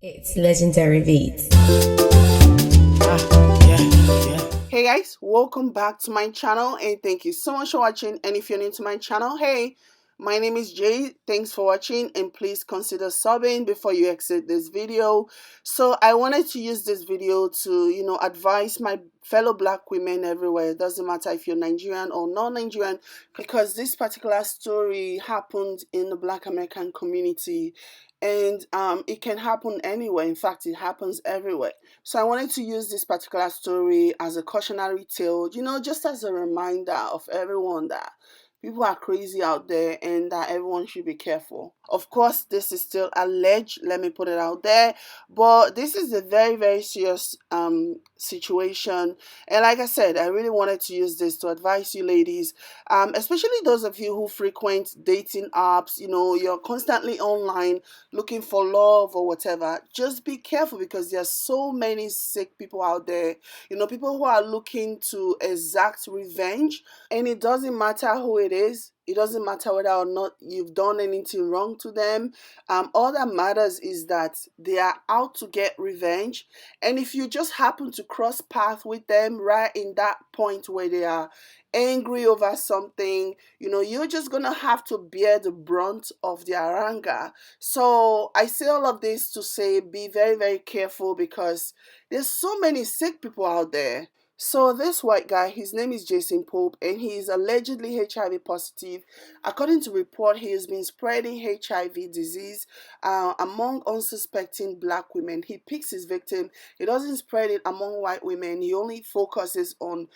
It's legendary beats. Hey guys, welcome back to my channel and thank you so much for watching. And if you're new to my channel, hey, my name is Jay. Thanks for watching and please consider subbing before you exit this video. So I wanted to use this video to, advise my fellow black women everywhere. It doesn't matter if you're Nigerian or non-Nigerian, because this particular story happened in the Black American community, and it can happen anywhere. In fact, it happens everywhere. So I wanted to use this particular story as a cautionary tale, just as a reminder of everyone that people are crazy out there and that everyone should be careful. Of course, this is still alleged, let me put it out there, but this is a very, very serious situation. And like I said, I really wanted to use this to advise you ladies, especially those of you who frequent dating apps, you're constantly online looking for love or whatever. Just be careful because there are so many sick people out there, people who are looking to exact revenge, and it doesn't matter who it is. It doesn't matter whether or not you've done anything wrong to them. All that matters is that they are out to get revenge. And if you just happen to cross path with them right in that point where they are angry over something, you're just gonna have to bear the brunt of their anger. So I say all of this to say be very, very careful because there's so many sick people out there. So this white guy, his name is Jason Pope, and he is allegedly HIV positive. According to report, he has been spreading HIV disease among unsuspecting black women. He picks his victim. He doesn't spread it among white women. He only focuses on,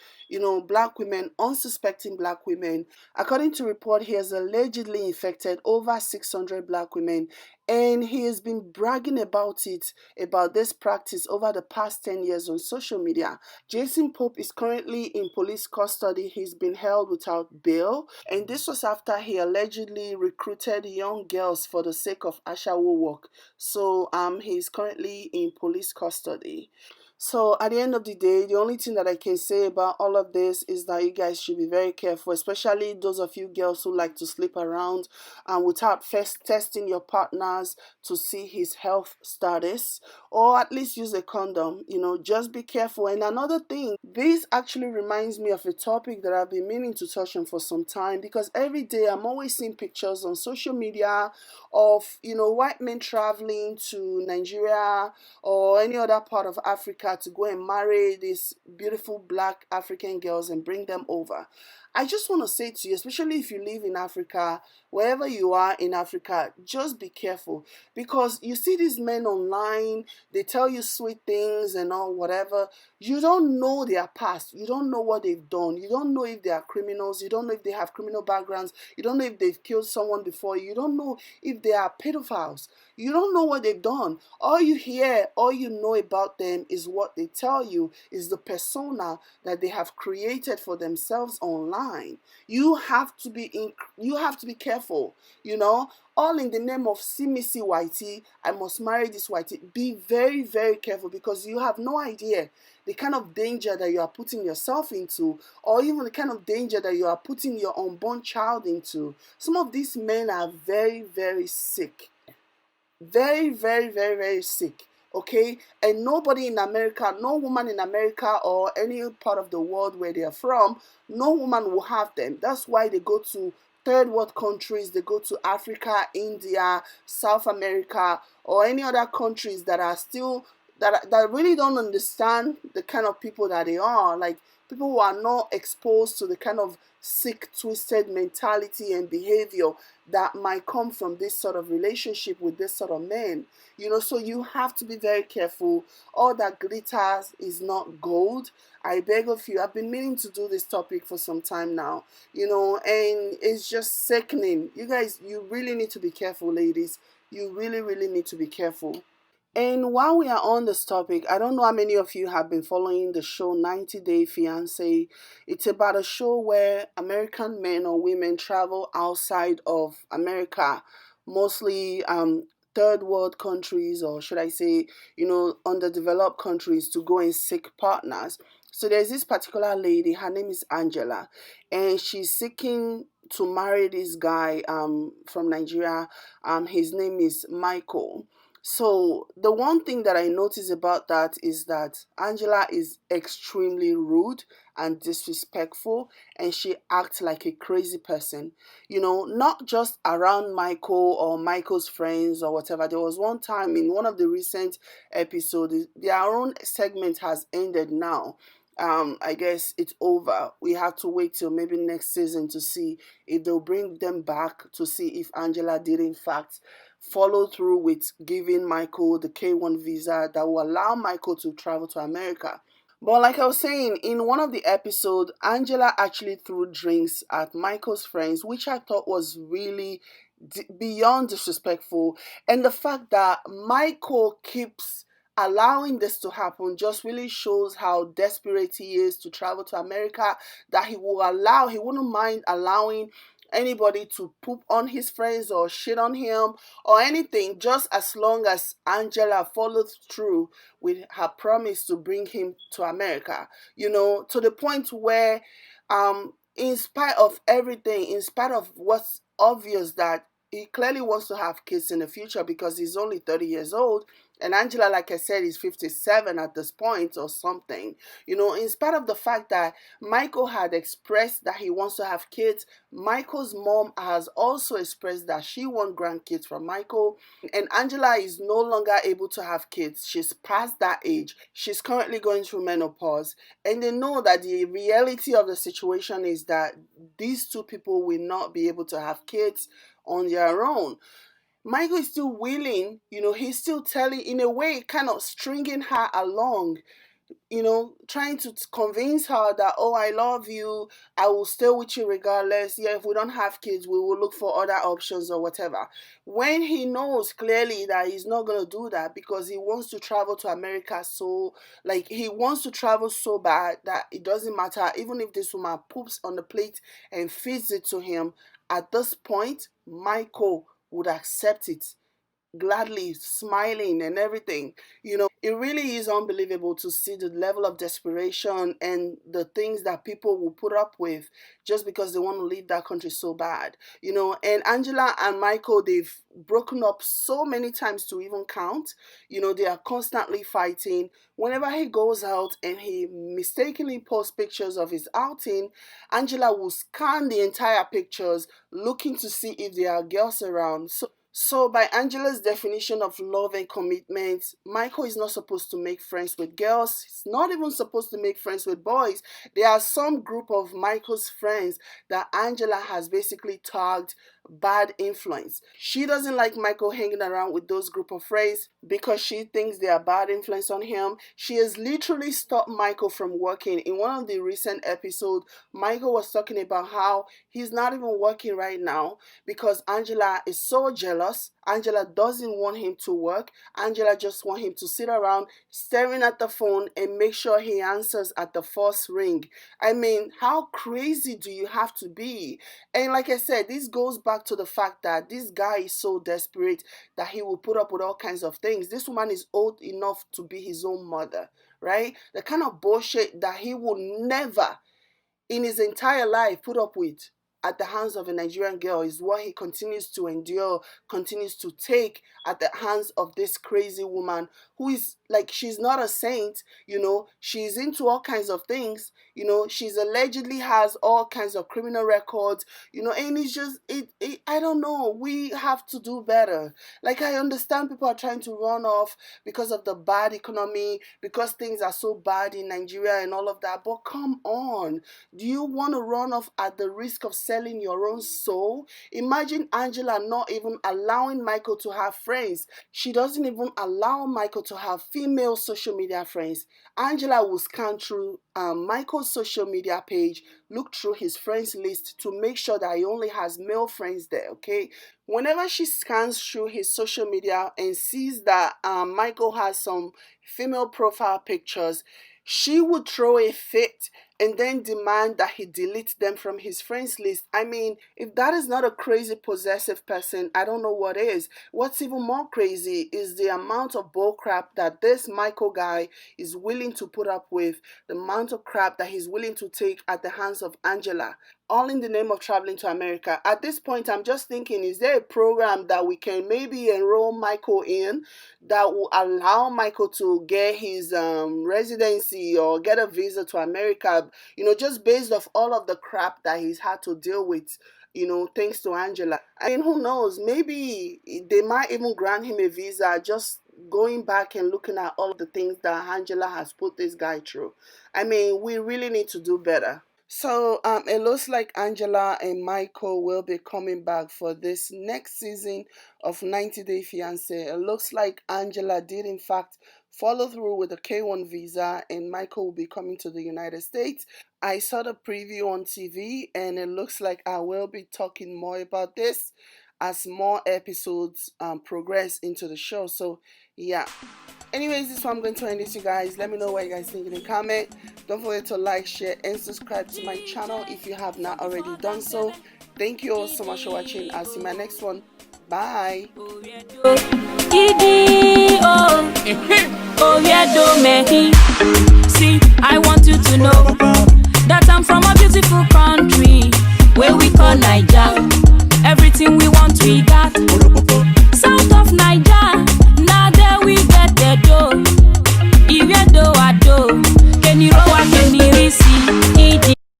black women, unsuspecting black women. According to report, he has allegedly infected over 600 black women, and he has been bragging about it, about this practice over the past 10 years on social media. Jason Pope is currently in police custody. He's been held without bail, and this was after he allegedly recruited young girls for the sake of Ashawo work. So he's currently in police custody. So at the end of the day, the only thing that I can say about all of this is that you guys should be very careful, especially those of you girls who like to sleep around without first testing your partners to see his health status, or at least use a condom. Just be careful. And another thing, this actually reminds me of a topic that I've been meaning to touch on for some time, because every day I'm always seeing pictures on social media of white men traveling to Nigeria or any other part of Africa to go and marry these beautiful black African girls and bring them over. I just want to say to you, especially if you live in Africa, wherever you are in Africa, just be careful, because you see these men online, they tell you sweet things and all whatever. You don't know their past. You don't know what they've done. You don't know if they are criminals. You don't know if they have criminal backgrounds. You don't know if they've killed someone before. You don't know if they are pedophiles. You don't know what they've done. All you hear, all you know about them is what they tell you, is the persona that they have created for themselves online. You have to be careful, all in the name of see me see whitey, I must marry this whitey. Be very, very careful, because you have no idea the kind of danger that you are putting yourself into, or even the kind of danger that you are putting your unborn child into. Some of these men are very, very sick. Very, very, very, very sick. Okay, and nobody in America, no woman in America or any part of the world where they are from, no woman will have them. That's why they go to third world countries, they go to Africa, India, South America, or any other countries that are still that really don't understand the kind of people that they are, like people who are not exposed to the kind of sick, twisted mentality and behavior that might come from this sort of relationship with this sort of men. So you have to be very careful. All that glitters is not gold. I beg of you, I've been meaning to do this topic for some time now, and it's just sickening. You guys, you really need to be careful, ladies. You really, really need to be careful. And while we are on this topic, I don't know how many of you have been following the show 90 Day Fiancé. It's about a show where American men or women travel outside of America, mostly third world countries, or should I say, underdeveloped countries, to go and seek partners. So there's this particular lady, her name is Angela, and she's seeking to marry this guy from Nigeria. His name is Michael. So the one thing that I notice about that is that Angela is extremely rude and disrespectful, and she acts like a crazy person. Not just around Michael or Michael's friends or whatever. There was one time in one of the recent episodes, their own segment has ended now. I guess it's over. We have to wait till maybe next season to see if they'll bring them back, to see if Angela did in fact follow through with giving Michael the K1 visa that will allow Michael to travel to America. But like I was saying, in one of the episodes, Angela actually threw drinks at Michael's friends, which I thought was really beyond disrespectful. And the fact that Michael keeps allowing this to happen just really shows how desperate he is to travel to America, that he wouldn't mind allowing anybody to poop on his friends or shit on him or anything, just as long as Angela follows through with her promise to bring him to America, to the point where, in spite of everything, in spite of what's obvious that he clearly wants to have kids in the future because he's only 30 years old. And Angela, like I said, is 57 at this point or something. In spite of the fact that Michael had expressed that he wants to have kids, Michael's mom has also expressed that she wants grandkids from Michael. And Angela is no longer able to have kids. She's past that age. She's currently going through menopause. And they know that the reality of the situation is that these two people will not be able to have kids on their own. Michael is still willing, he's still telling, in a way, kind of stringing her along, trying to convince her that, oh, I love you, I will stay with you regardless. Yeah, if we don't have kids, we will look for other options or whatever. When he knows clearly that he's not going to do that because he wants to travel to America, so, like, he wants to travel so bad that it doesn't matter, even if this woman poops on the plate and feeds it to him, at this point, Michael would accept it gladly, smiling and everything. It really is unbelievable to see the level of desperation and the things that people will put up with just because they want to leave that country so bad. And Angela and Michael, they've broken up so many times to even count. They are constantly fighting. Whenever he goes out and he mistakenly posts pictures of his outing, Angela will scan the entire pictures looking to see if there are girls around. So, by Angela's definition of love and commitment, Michael is not supposed to make friends with girls. He's not even supposed to make friends with boys. There are some group of Michael's friends that Angela has basically tagged bad influence. She doesn't like Michael hanging around with those group of friends because she thinks they are bad influence on him. She has literally stopped Michael from working. In one of the recent episodes, Michael was talking about how he's not even working right now because Angela is so jealous. Angela doesn't want him to work. Angela just wants him to sit around staring at the phone and make sure he answers at the first ring. I mean, how crazy do you have to be? And like I said, this goes back to the fact that this guy is so desperate that he will put up with all kinds of things. This woman is old enough to be his own mother, right? The kind of bullshit that he would never in his entire life put up with at the hands of a Nigerian girl is what he continues to endure, continues to take at the hands of this crazy woman who is like, she's not a saint, she's into all kinds of things, she's allegedly has all kinds of criminal records, and it's just, I don't know, we have to do better. Like, I understand people are trying to run off because of the bad economy, because things are so bad in Nigeria and all of that, but come on. Do you want to run off at the risk of selling your own soul? Imagine Angela not even allowing Michael to have friends. She doesn't even allow Michael to have female social media friends. Angela will scan through Michael's social media page, look through his friends list to make sure that he only has male friends there, okay? Whenever she scans through his social media and sees that Michael has some female profile pictures, she would throw a fit and then demand that he delete them from his friends list. I mean, if that is not a crazy possessive person, I don't know what is. What's even more crazy is the amount of bull crap that this Michael guy is willing to put up with, the amount of crap that he's willing to take at the hands of Angela, all in the name of traveling to America. At this point, I'm just thinking, is there a program that we can maybe enroll Michael in that will allow Michael to get his residency or get a visa to America, just based off all of the crap that he's had to deal with, thanks to Angela. I mean, who knows? Maybe they might even grant him a visa, just going back and looking at all of the things that Angela has put this guy through. I mean, we really need to do better. So it looks like Angela and Michael will be coming back for this next season of 90 Day Fiancé. It looks like Angela did in fact follow through with the K1 visa, and Michael will be coming to the United States. I saw the preview on TV, and it looks like I will be talking more about this as more episodes progress into the show. So yeah. Anyways, this is what I'm going to end this, you guys. Let me know what you guys think in the comment. Don't forget to like, share, and subscribe to my channel if you have not already done so. Thank you all so much for watching. I'll see you in my next one. Bye. See, I want you to know that I'm from a beautiful country where we call Nigeria.